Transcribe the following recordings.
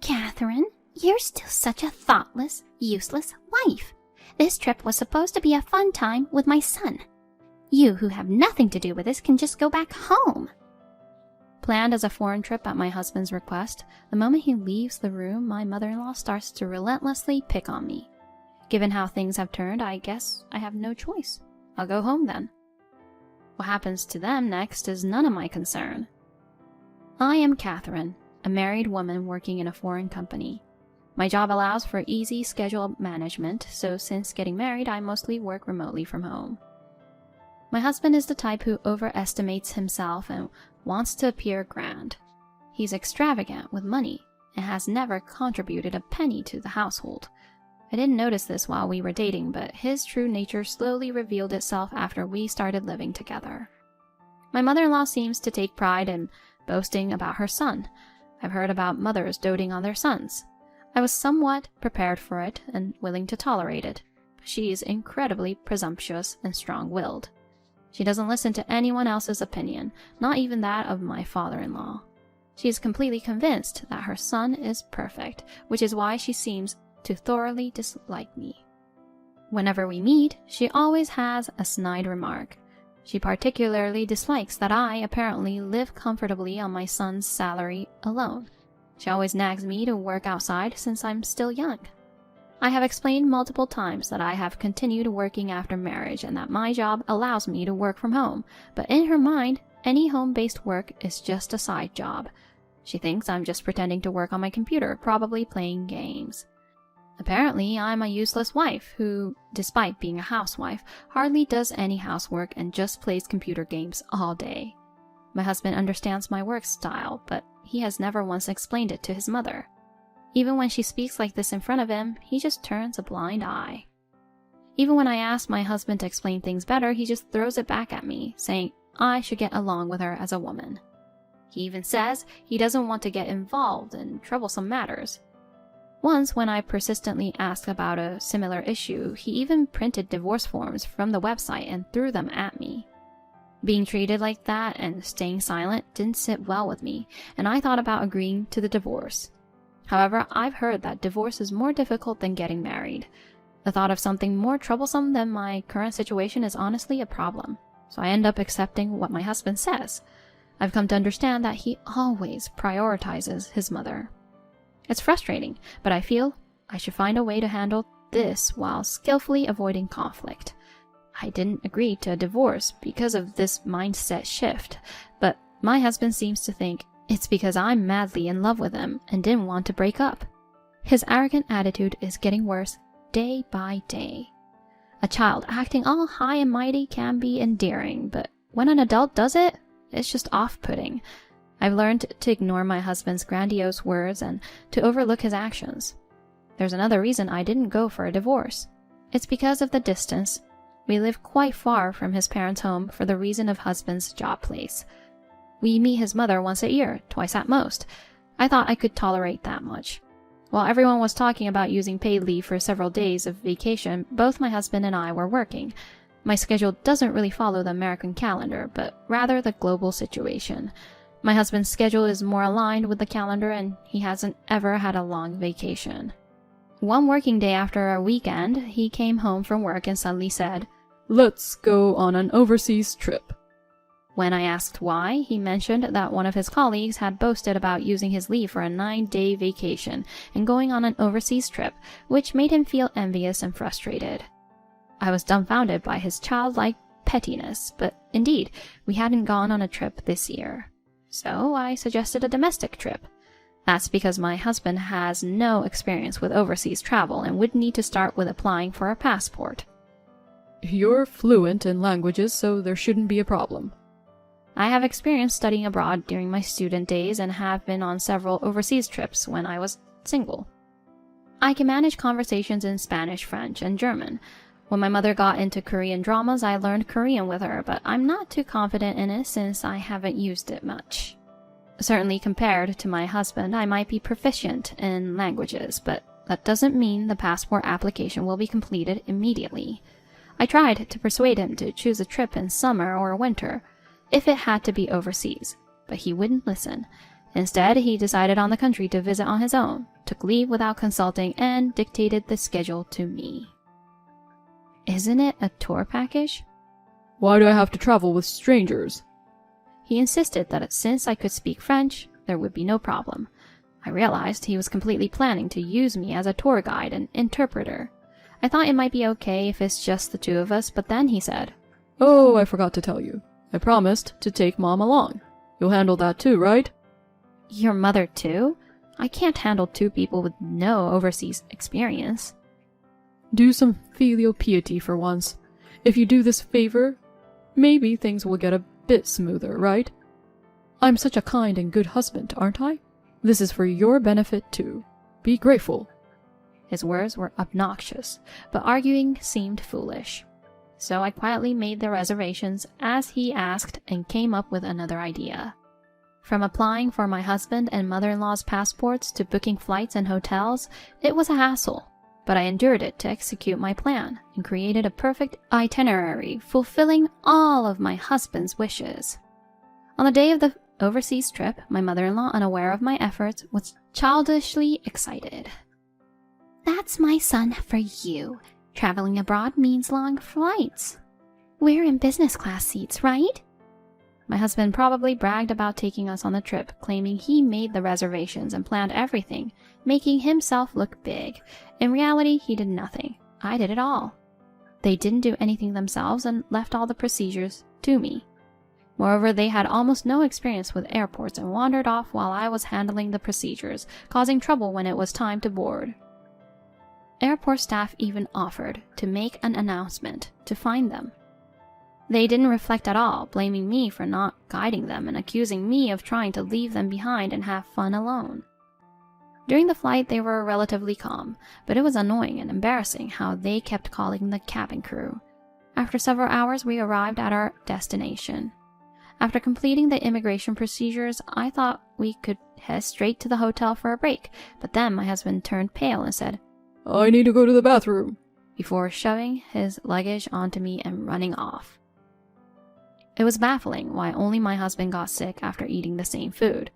Catherine, you're still such a thoughtless, useless wife. This trip was supposed to be a fun time with my son. You, who have nothing to do with this, can just go back home. Planned as a foreign trip at my husband's request, the moment he leaves the room, my mother-in-law starts to relentlessly pick on me. Given how things have turned, I guess I have no choice. I'll go home then. What happens to them next is none of my concern. I am Catherine, a married woman working in a foreign company. My job allows for easy schedule management, so since getting married, I mostly work remotely from home. My husband is the type who overestimates himself and wants to appear grand. He's extravagant with money and has never contributed a penny to the household. I didn't notice this while we were dating, but his true nature slowly revealed itself after we started living together. My mother-in-law seems to take pride in boasting about her son. I've heard about mothers doting on their sons. I was somewhat prepared for it and willing to tolerate it. She is incredibly presumptuous and strong-willed. She doesn't listen to anyone else's opinion, not even that of my father-in-law. She is completely convinced that her son is perfect, which is why she seems to thoroughly dislike me. Whenever we meet, she always has a snide remark. She particularly dislikes that I apparently live comfortably on my son's salary alone. She always nags me to work outside since I'm still young. I have explained multiple times that I have continued working after marriage and that my job allows me to work from home, but in her mind, any home-based work is just a side job. She thinks I'm just pretending to work on my computer, probably playing games. Apparently, I'm a useless wife who, despite being a housewife, hardly does any housework and just plays computer games all day. My husband understands my work style, but he has never once explained it to his mother. Even when she speaks like this in front of him, he just turns a blind eye. Even when I ask my husband to explain things better, he just throws it back at me, saying I should get along with her as a woman. He even says he doesn't want to get involved in troublesome matters. Once, when I persistently asked about a similar issue, he even printed divorce forms from the website and threw them at me. Being treated like that and staying silent didn't sit well with me, and I thought about agreeing to the divorce. However, I've heard that divorce is more difficult than getting married. The thought of something more troublesome than my current situation is honestly a problem, so I end up accepting what my husband says. I've come to understand that he always prioritizes his mother. It's frustrating, but I feel I should find a way to handle this while skillfully avoiding conflict. I didn't agree to a divorce because of this mindset shift, but my husband seems to think it's because I'm madly in love with him and didn't want to break up. His arrogant attitude is getting worse day by day. A child acting all high and mighty can be endearing, but when an adult does it, it's just off-putting. I've learned to ignore my husband's grandiose words and to overlook his actions. There's another reason I didn't go for a divorce. It's because of the distance. We live quite far from his parents' home for the reason of husband's job place. We meet his mother once a year, twice at most. I thought I could tolerate that much. While everyone was talking about using paid leave for several days of vacation, both my husband and I were working. My schedule doesn't really follow the American calendar, but rather the global situation. My husband's schedule is more aligned with the calendar, and he hasn't ever had a long vacation. One working day after a weekend, he came home from work and suddenly said, "Let's go on an overseas trip." When I asked why, he mentioned that one of his colleagues had boasted about using his leave for a 9-day vacation and going on an overseas trip, which made him feel envious and frustrated. I was dumbfounded by his childlike pettiness, but indeed, we hadn't gone on a trip this year. So I suggested a domestic trip. That's because my husband has no experience with overseas travel and would need to start with applying for a passport. You're fluent in languages, so there shouldn't be a problem. I have experience studying abroad during my student days and have been on several overseas trips when I was single. I can manage conversations in Spanish, French, and German. When my mother got into Korean dramas, I learned Korean with her, but I'm not too confident in it since I haven't used it much. Certainly compared to my husband, I might be proficient in languages, but that doesn't mean the passport application will be completed immediately. I tried to persuade him to choose a trip in summer or winter, if it had to be overseas, but he wouldn't listen. Instead, he decided on the country to visit on his own, took leave without consulting, and dictated the schedule to me. Isn't it a tour package? Why do I have to travel with strangers? He insisted that since I could speak French, there would be no problem. I realized he was completely planning to use me as a tour guide and interpreter. I thought it might be okay if it's just the two of us, but then he said, Oh, I forgot to tell you. I promised to take Mom along. You'll handle that too, right? Your mother too? I can't handle two people with no overseas experience. Do some filial piety for once. If you do this favor, maybe things will get a bit smoother, right? I'm such a kind and good husband, aren't I? This is for your benefit too. Be grateful. His words were obnoxious, but arguing seemed foolish. So I quietly made the reservations as he asked and came up with another idea. From applying for my husband and mother-in-law's passports to booking flights and hotels, it was a hassle. But I endured it to execute my plan and created a perfect itinerary fulfilling all of my husband's wishes. On the day of the overseas trip, my mother-in-law, unaware of my efforts, was childishly excited. That's my son for you. Traveling abroad means long flights. We're in business class seats, right? My husband probably bragged about taking us on the trip, claiming he made the reservations and planned everything, making himself look big. In reality, he did nothing. I did it all. They didn't do anything themselves and left all the procedures to me. Moreover, they had almost no experience with airports and wandered off while I was handling the procedures, causing trouble when it was time to board. Airport staff even offered to make an announcement to find them. They didn't reflect at all, blaming me for not guiding them and accusing me of trying to leave them behind and have fun alone. During the flight, they were relatively calm, but it was annoying and embarrassing how they kept calling the cabin crew. After several hours, we arrived at our destination. After completing the immigration procedures, I thought we could head straight to the hotel for a break, but then my husband turned pale and said, I need to go to the bathroom, before shoving his luggage onto me and running off. It was baffling why only my husband got sick after eating the same food.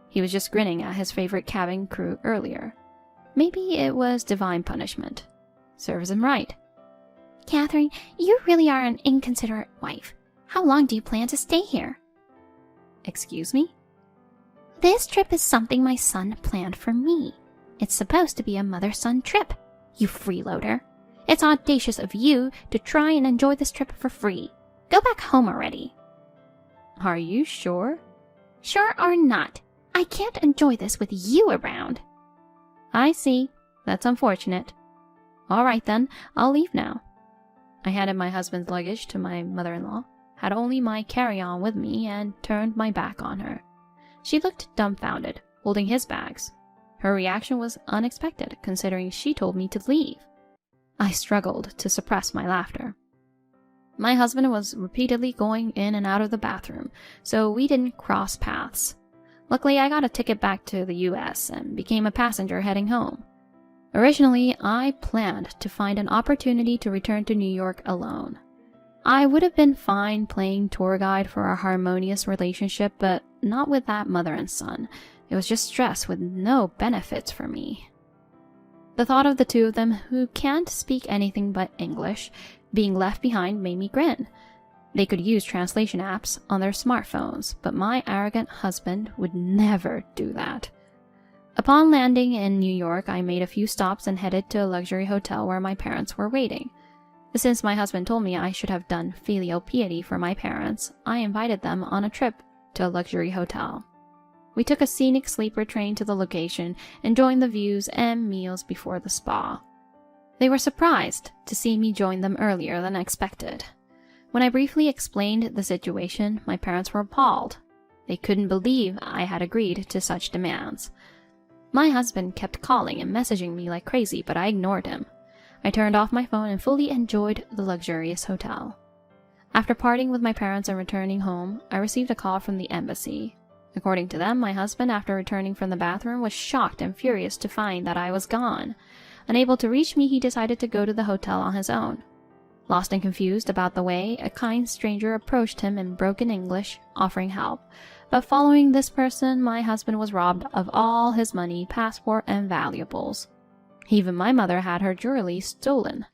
He was just grinning at his favorite cabin crew earlier. Maybe it was divine punishment. Serves him right. Catherine, you really are an inconsiderate wife. How long do you plan to stay here? Excuse me? This trip is something my son planned for me. It's supposed to be a mother-son trip, you freeloader. It's audacious of you to try and enjoy this trip for free. Go back home already. Are you sure? Sure or not, I can't enjoy this with you around. I see. That's unfortunate. All right then, I'll leave now. I handed my husband's luggage to my mother-in-law, had only my carry-on with me, and turned my back on her. She looked dumbfounded, holding his bags. Her reaction was unexpected, considering she told me to leave. I struggled to suppress my laughter. My husband was repeatedly going in and out of the bathroom, so we didn't cross paths. Luckily, I got a ticket back to the US and became a passenger heading home. Originally, I planned to find an opportunity to return to New York alone. I would have been fine playing tour guide for a harmonious relationship, but not with that mother and son. It was just stress with no benefits for me. The thought of the two of them, who can't speak anything but English, being left behind made me grin. They could use translation apps on their smartphones, but my arrogant husband would never do that. Upon landing in New York, I made a few stops and headed to a luxury hotel where my parents were waiting. Since my husband told me I should have done filial piety for my parents, I invited them on a trip to a luxury hotel. We took a scenic sleeper train to the location, enjoying the views and meals before the spa. They were surprised to see me join them earlier than expected. When I briefly explained the situation, my parents were appalled. They couldn't believe I had agreed to such demands. My husband kept calling and messaging me like crazy, but I ignored him. I turned off my phone and fully enjoyed the luxurious hotel. After parting with my parents and returning home, I received a call from the embassy. According to them, my husband, after returning from the bathroom, was shocked and furious to find that I was gone. Unable to reach me, he decided to go to the hotel on his own. Lost and confused about the way, a kind stranger approached him in broken English, offering help. But following this person, my husband was robbed of all his money, passport, and valuables. Even my mother had her jewelry stolen.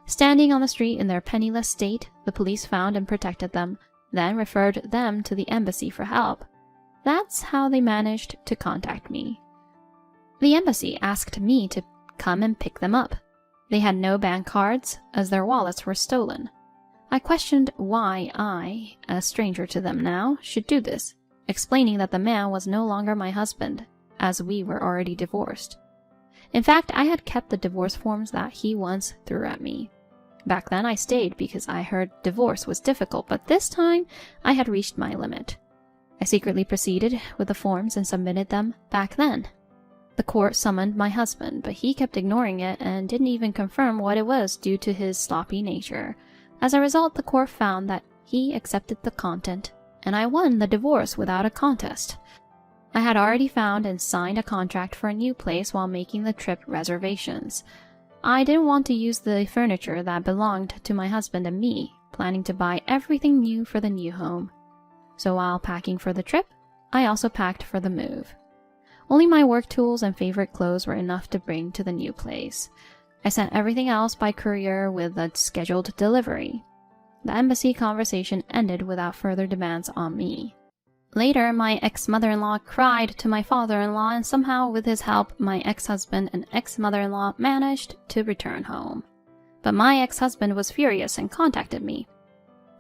Standing on the street in their penniless state, the police found and protected them, then referred them to the embassy for help. That's how they managed to contact me. The embassy asked me to come and pick them up. They had no bank cards, as their wallets were stolen. I questioned why I, a stranger to them now, should do this, explaining that the man was no longer my husband, as we were already divorced. In fact, I had kept the divorce forms that he once threw at me. Back then I stayed because I heard divorce was difficult, but this time I had reached my limit. I secretly proceeded with the forms and submitted them back then. The court summoned my husband, but he kept ignoring it and didn't even confirm what it was due to his sloppy nature. As a result, the court found that he accepted the content, and I won the divorce without a contest. I had already found and signed a contract for a new place while making the trip reservations. I didn't want to use the furniture that belonged to my husband and me, planning to buy everything new for the new home. So while packing for the trip, I also packed for the move. Only my work tools and favorite clothes were enough to bring to the new place. I sent everything else by courier with a scheduled delivery. The embassy conversation ended without further demands on me. Later, my ex-mother-in-law cried to my father-in-law, and somehow with his help, my ex-husband and ex-mother-in-law managed to return home. But my ex-husband was furious and contacted me.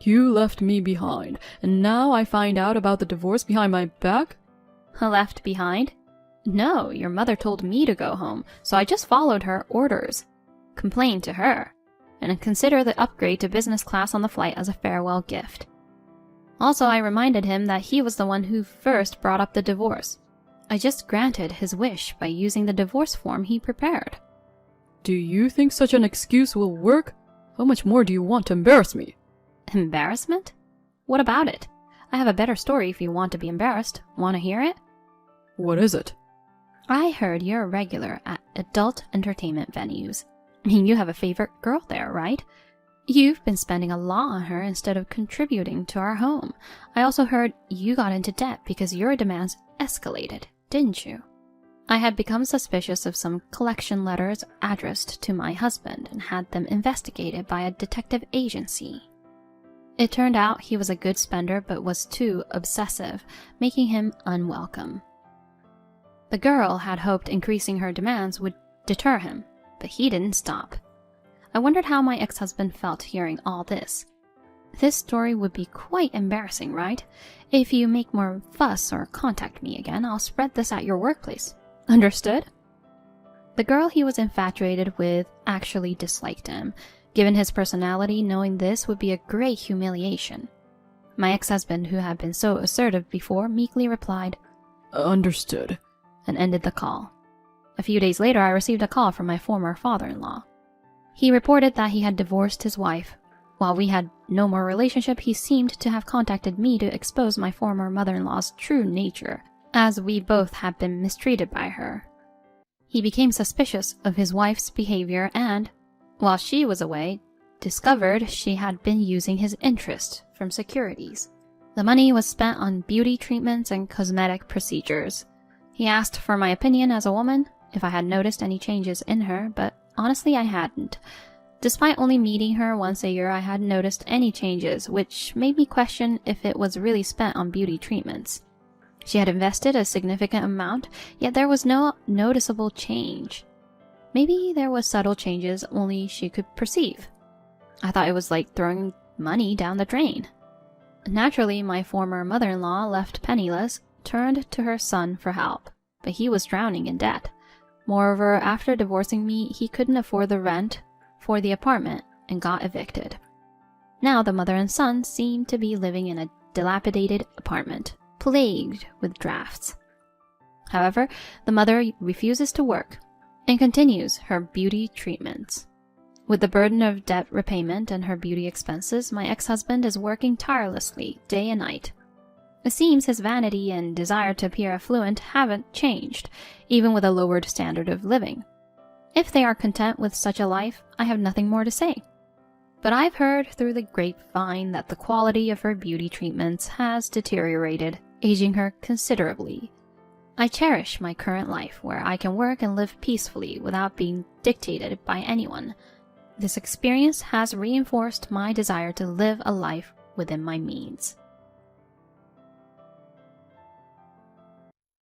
You left me behind, and now I find out about the divorce behind my back? Left behind? No, your mother told me to go home, so I just followed her orders. Complained to her, and consider the upgrade to business class on the flight as a farewell gift. Also, I reminded him that he was the one who first brought up the divorce. I just granted his wish by using the divorce form he prepared. Do you think such an excuse will work? How much more do you want to embarrass me? Embarrassment? What about it? I have a better story if you want to be embarrassed. Want to hear it? What is it? I heard you're a regular at adult entertainment venues. You have a favorite girl there, right? You've been spending a lot on her instead of contributing to our home. I also heard you got into debt because your demands escalated, didn't you? I had become suspicious of some collection letters addressed to my husband and had them investigated by a detective agency. It turned out he was a good spender but was too obsessive, making him unwelcome. The girl had hoped increasing her demands would deter him, but he didn't stop. I wondered how my ex-husband felt hearing all this. This story would be quite embarrassing, right? If you make more fuss or contact me again, I'll spread this at your workplace. Understood? The girl he was infatuated with actually disliked him. Given his personality, knowing this would be a great humiliation. My ex-husband, who had been so assertive before, meekly replied, Understood, and ended the call. A few days later, I received a call from my former father-in-law. He reported that he had divorced his wife. While we had no more relationship, he seemed to have contacted me to expose my former mother-in-law's true nature, as we both had been mistreated by her. He became suspicious of his wife's behavior and, while she was away, discovered she had been using his interest from securities. The money was spent on beauty treatments and cosmetic procedures. He asked for my opinion as a woman, if I had noticed any changes in her, but honestly I hadn't. Despite only meeting her once a year, I hadn't noticed any changes, which made me question if it was really spent on beauty treatments. She had invested a significant amount, yet there was no noticeable change. Maybe there was subtle changes only she could perceive. I thought it was like throwing money down the drain. Naturally, my former mother-in-law, left penniless, turned to her son for help, but he was drowning in debt. Moreover, after divorcing me, he couldn't afford the rent for the apartment and got evicted. Now the mother and son seem to be living in a dilapidated apartment, plagued with drafts. However, the mother refuses to work and continues her beauty treatments. With the burden of debt repayment and her beauty expenses, my ex-husband is working tirelessly, day and night. It seems his vanity and desire to appear affluent haven't changed, even with a lowered standard of living. If they are content with such a life, I have nothing more to say. But I've heard through the grapevine that the quality of her beauty treatments has deteriorated, aging her considerably. I cherish my current life where I can work and live peacefully without being dictated by anyone. This experience has reinforced my desire to live a life within my means.